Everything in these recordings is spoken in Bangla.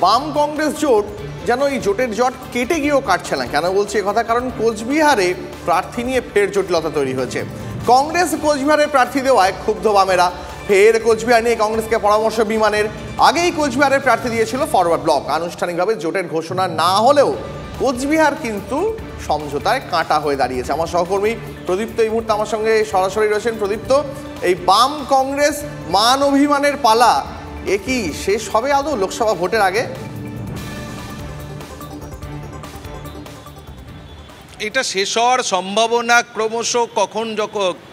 বাম কংগ্রেস জোট যেন এই জোটের জট কেটে গিয়েও কাটছে না। কেন বলছি কথা? কারণ কোচবিহারে প্রার্থী নিয়ে ফের জটিলতা তৈরি হয়েছে। কংগ্রেস কোচবিহারে প্রার্থী দেওয়ায় ক্ষুব্ধ বামেরা। ফের কোচবিহার নিয়ে কংগ্রেসকে পরামর্শ বিমানের। আগেই কোচবিহারের প্রার্থী দিয়েছিল ফরওয়ার্ড ব্লক। আনুষ্ঠানিকভাবে জোটের ঘোষণা না হলেও কোচবিহার কিন্তু সমঝোতায় কাঁটা হয়ে দাঁড়িয়েছে। আমার সহকর্মী প্রদীপ্ত এই মুহূর্তে আমার সঙ্গে সরাসরি রয়েছেন। প্রদীপ্ত, এই বাম কংগ্রেস মান অভিমানের পালা এ কি শেষ হবে আদৌ লোকসভা ভোটের আগে? এটা শেষ হওয়ার সম্ভাবনা ক্রমশ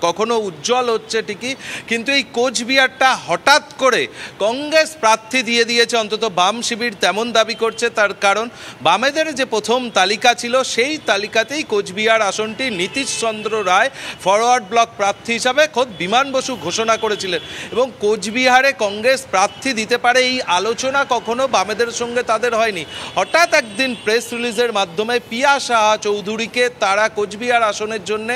কখনো উজ্জ্বল হচ্ছে ঠিকই, কিন্তু এই কোচবিহারটা হঠাৎ করে কংগ্রেস প্রার্থী দিয়ে দিয়েছে, অন্তত বাম শিবির তেমন দাবি করছে। তার কারণ বামেদের যে প্রথম তালিকা ছিল সেই তালিকাতেই কোচবিহার আসনটি নীতিশ চন্দ্র রায় ফরওয়ার্ড ব্লক প্রার্থী হিসাবে খোদ বিমান বসু ঘোষণা করেছিলেন এবং কোচবিহারে কংগ্রেস প্রার্থী দিতে পারে এই আলোচনা কখনো বামেদের সঙ্গে তাদের হয়নি। হঠাৎ একদিন প্রেস রিলিজের মাধ্যমে পিয়া সাহা চৌধুরীকে তারা কোচবিহার আসনের জন্য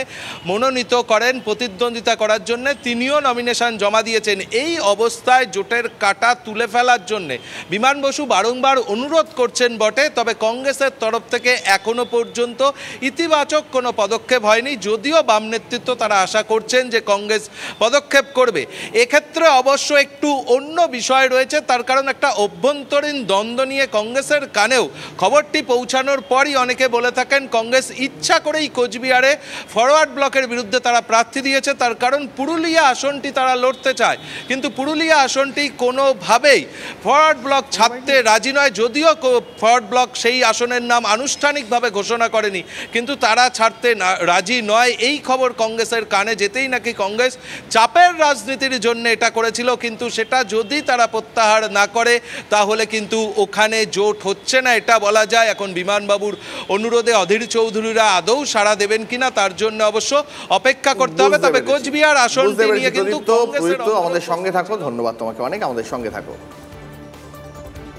মনোনীত করেন প্রতিদ্বন্দ্বিতা করার জন্য। তিনিও নমিনেশন জমা দিয়েছেন। এই অবস্থায় জোটের কাঁটা তুলে ফেলার জন্য বিমান বসু বারংবার অনুরোধ করছেন বটে, তবে কংগ্রেসের তরফ থেকে এখনো পর্যন্ত ইতিবাচক কোনো পদক্ষেপ হয়নি। যদিও বাম নেতৃত্ব তারা আশা করছেন যে কংগ্রেস পদক্ষেপ করবে। এক্ষেত্রে অবশ্য একটু অন্য বিষয় রয়েছে, তার কারণ একটা অভ্যন্তরীণ দ্বন্দ্ব নিয়ে কংগ্রেসের কানেও খবরটি পৌঁছানোর পরই অনেকে বলে থাকেন কংগ্রেস ইচ্ছা করেই কোচবিহারে ফরওয়ার্ড ব্লকের বিরুদ্ধে তারা প্রার্থী দিয়েছে। তার কারণ পুরুলিয়া আসনটি তারা লড়তে চায়, কিন্তু পুরুলিয়া আসনটি কোনোভাবেই ফরওয়ার্ড ব্লক ছাড়তে রাজি নয়। যদিও ফরওয়ার্ড ব্লক সেই আসনের নাম আনুষ্ঠানিকভাবে ঘোষণা করেনি, কিন্তু তারা ছাড়তে রাজি নয়। এই খবর কংগ্রেসের কানে যেতেই নাকি কংগ্রেস চাপের রাজনীতির জন্য এটা করেছিল, কিন্তু সেটা যদি তারা প্রত্যাহার না করে তাহলে কিন্তু ওখানে জোট হচ্ছে না এটা বলা যায়। এখন বিমানবাবুর অনুরোধে অধীর চৌধুরীরা আদৌ সাড়া দেবেন কিনা তার জন্য অবশ্য অপেক্ষা করতে হবে। তবে কোচবিহার আসনটি নিয়ে কিন্তু আমাদের সঙ্গে থাকো। ধন্যবাদ তোমাকে অনেক, আমাদের সঙ্গে থাকো।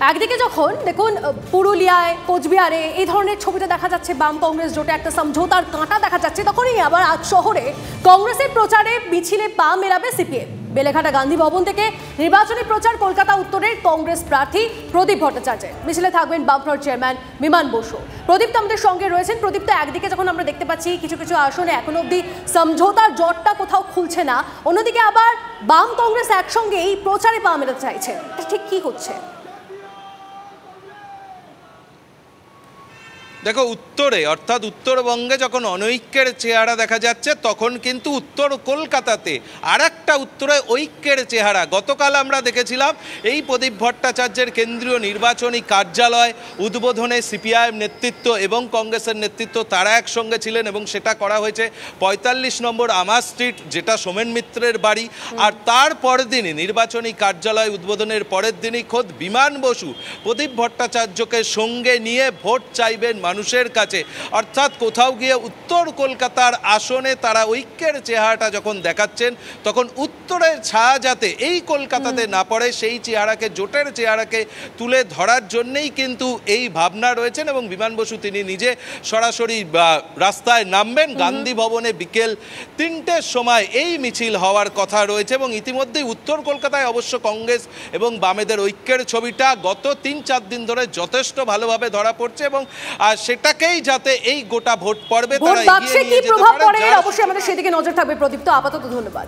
একদিকে যখন দেখুন পুরুলিয়ায় কোচবিহারে এই ধরনের ছবিটা দেখা যাচ্ছে, বাম কংগ্রেস জোটে একটা সমঝোতার কাঁটা দেখা যাচ্ছে, তখনই আবার আজ শহরে কংগ্রেসের প্রচারে মিছিলে পা মেলাবে সিপিএম। বেলেঘাটা গান্ধী ভবন থেকে নির্বাচনী প্রচার কলকাতা উত্তরের কংগ্রেস প্রার্থী প্রদীপ ভট্টাচার্যের। মিছিলে থাকবেন বামফ্রন্ট চেয়ারম্যান বিমান বসু। প্রদীপ তো আমাদের সঙ্গে রয়েছেন। প্রদীপ, তো একদিকে যখন আমরা দেখতে পাচ্ছি কিছু কিছু আসনে এখনো অব্দি সমঝোতার জটটা কোথাও খুলছে না, অন্যদিকে আবার বাম কংগ্রেস একসঙ্গে এই প্রচারে পা মেলাতে চাইছে, ঠিক কি হচ্ছে? দেখো, উত্তরে অর্থাৎ উত্তরবঙ্গে যখন অনৈক্যের চেহারা দেখা যাচ্ছে, তখন কিন্তু উত্তর কলকাতাতে আর একটা উত্তরে ঐক্যের চেহারা। গতকাল আমরা দেখেছিলাম এই প্রদীপ ভট্টাচার্যের কেন্দ্রীয় নির্বাচনী কার্যালয় উদ্বোধনে সিপিআইএম নেতৃত্ব এবং কংগ্রেসের নেতৃত্ব তারা একসঙ্গে ছিলেন এবং সেটা করা হয়েছে ৪৫ নম্বর আমার স্ট্রিট, যেটা সোমেন মিত্রের বাড়ি। আর তার পরের দিনই নির্বাচনী কার্যালয় উদ্বোধনের পরের দিনই খোদ বিমান বসু প্রদীপ ভট্টাচার্যকে সঙ্গে নিয়ে ভোট চাইবেন মানুষের কাছে। অর্থাৎ কোথাও গিয়ে উত্তর কলকাতার আসনে তারা ঐক্যের চেহারাটা যখন দেখাচ্ছেন, তখন উত্তরের ছায়া যাতে এই কলকাতাতে না পড়ে সেই চেহারাকে, জোটের চেহারাকে তুলে ধরার জন্যেই কিন্তু এই ভাবনা রয়েছেন। এবং বিমান বসু তিনি নিজে সরাসরি রাস্তায় নামবেন। গান্ধী ভবনে বিকেল ৩টের সময় এই মিছিল হওয়ার কথা রয়েছে এবং ইতিমধ্যেই উত্তর কলকাতায় অবশ্য কংগ্রেস এবং বামেদের ঐক্যের ছবিটা গত ৩-৪ দিন ধরে যথেষ্ট ভালোভাবে ধরা পড়ছে এবং সেটাকেই যাতে এই গোটা ভোট পর্বে তারা এগিয়ে নিয়ে যেতে পারে। অবশ্যই আমাদের সেদিকে নজর থাকবে। প্রদীপ, তো আপাতত ধন্যবাদ।